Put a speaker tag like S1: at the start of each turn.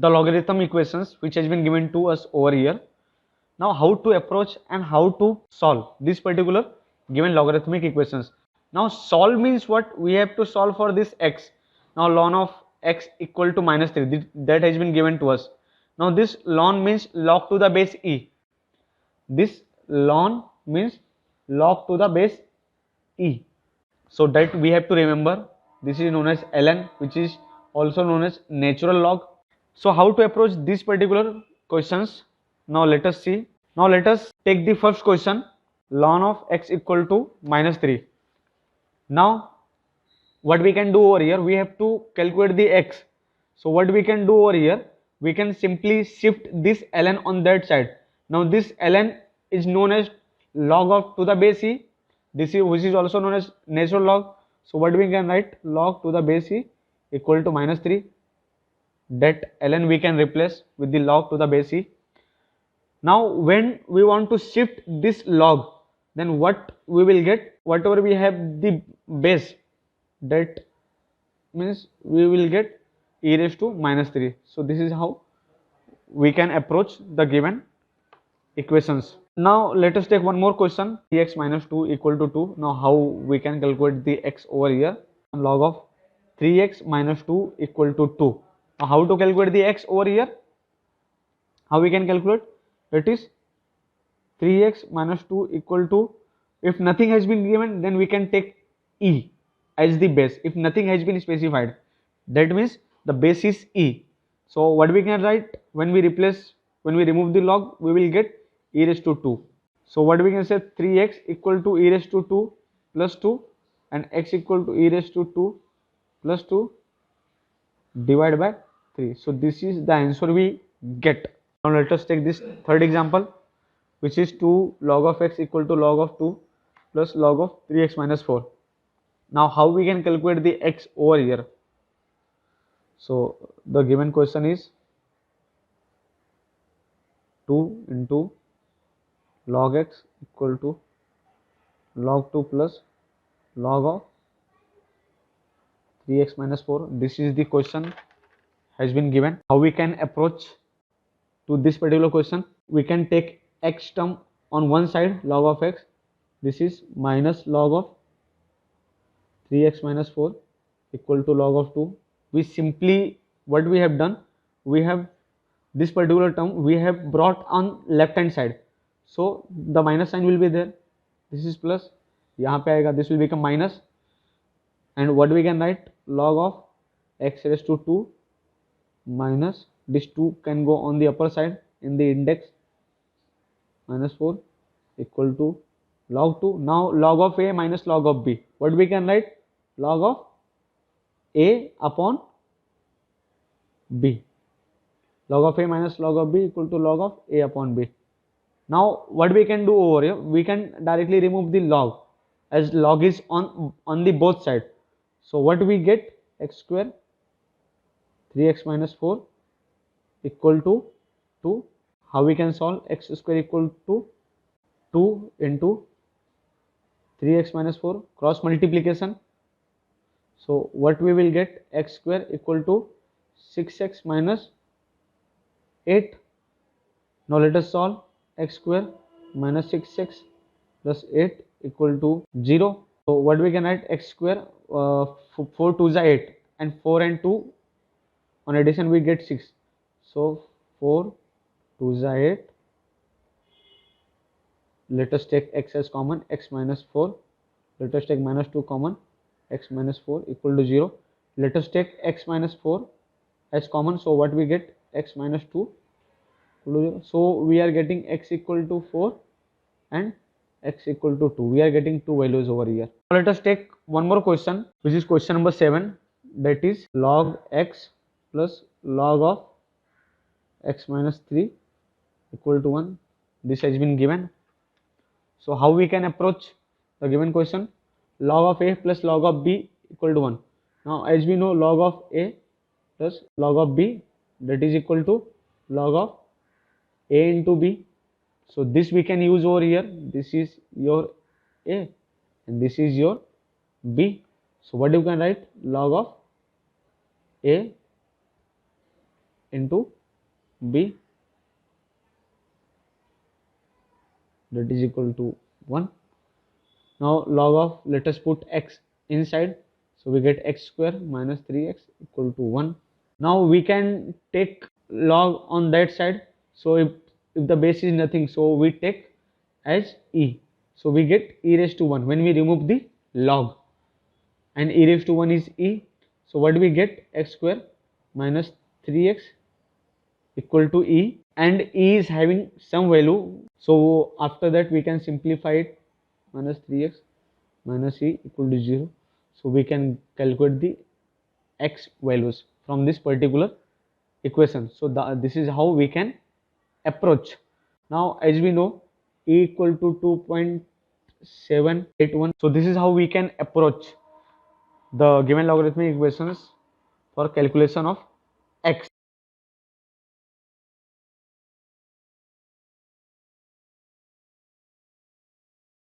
S1: the logarithm equations which has been given to us over here. Now how to approach and how to solve this particular given logarithmic equations. Now solve means what? We have to solve for this x. Now ln of x equal to minus 3, that has been given to us. Now this ln means log to the base e. This ln means log to the base e. So that we have to remember. This is known as ln, which is also known as natural log. So how to approach these particular questions? Now let us see. Now let us take the first question, ln of x equal to minus 3. Now what we can do over here, we have to calculate the x. So what we can do over here, we can simply shift this ln on that side. Now this ln is known as log of to the base e. This is which is also known as natural log. So what we can write, log to the base e equal to minus 3. That ln we can replace with the log to the base e. Now when we want to shift this log, then what we will get, whatever we have the base, that means we will get e raised to minus 3. So this is how we can approach the given equations. Now let us take one more question, 3x minus 2 equal to 2. Now how we can calculate the x over here, log of 3x minus 2 equal to 2. Now how to calculate the x over here, how we can calculate, it is 3x minus 2 equal to, if nothing has been given, then we can take e as the base. If nothing has been specified, that means the base is e. So what we can write, when we remove the log, we will get e raised to 2. So what we can say, 3x equal to e raised to 2 plus 2 and x equal to e raised to 2 plus 2 divided by 3. So this is the answer we get. Now let us take this third example, which is 2 log of x equal to log of 2 plus log of 3x minus 4. Now how we can calculate the x over here? So the given question is 2 into log x equal to log 2 plus log of 3x minus 4. This is the question has been given. How we can approach to this particular question? We can take x term on one side, log of x. This is minus log of 3x minus 4 equal to log of 2. We simply, what we have done, we have this particular term we have brought on left hand side. So the minus sign will be there. This is plus, यहाँ पे आएगा, this will become minus. And what we can write, log of x raised to 2 minus, this 2 can go on the upper side in the index, minus 4 equal to log 2. Now log of a minus log of b, what we can write, log of a upon b. Log of a minus log of b equal to log of a upon b. Now what we can do over here, we can directly remove the log, as log is on the both side. So what we get, x square 3x minus 4 equal to 2. How we can solve, x square equal to 2 into 3x minus 4 cross multiplication. So what we will get, x square equal to 6x minus 8. Now let us solve, x square minus 6x plus 8 equal to 0. So what we can write, x square 4 2 is 8 and 4 and 2 on addition we get 6. So 4 2 is 8. Let us take x as common, x minus 4. Let us take minus 2 common, x minus 4 equal to 0. Let us take x minus 4 as common. So what we get, x minus 2 equal to 0. So we are getting x equal to 4 and x equal to 2. We are getting two values over here. Now let us take one more question, which is question number 7. That is log x plus log of x minus 3 equal to 1. This has been given. So how we can approach the given question, log of a plus log of b equal to 1. Now as we know, log of a plus log of b, that is equal to log of a into b. So this we can use over here. This is your a and this is your b. So what you can write, log of a into b, that is equal to 1. Now log of, let us put x inside, so we get x square minus 3x equal to 1. Now we can take log on that side, so if the base is nothing, so we take as e, so we get e raised to 1 when we remove the log, and e raised to 1 is e, so what do we get? X square minus 3x equal to e, and e is having some value, so after that we can simplify it, minus 3x minus e equal to 0, so we can calculate the x values from this particular equation. So this is how we can approach. Now as we know, e equal to 2.781, so this is how we can approach the given logarithmic equations for calculation of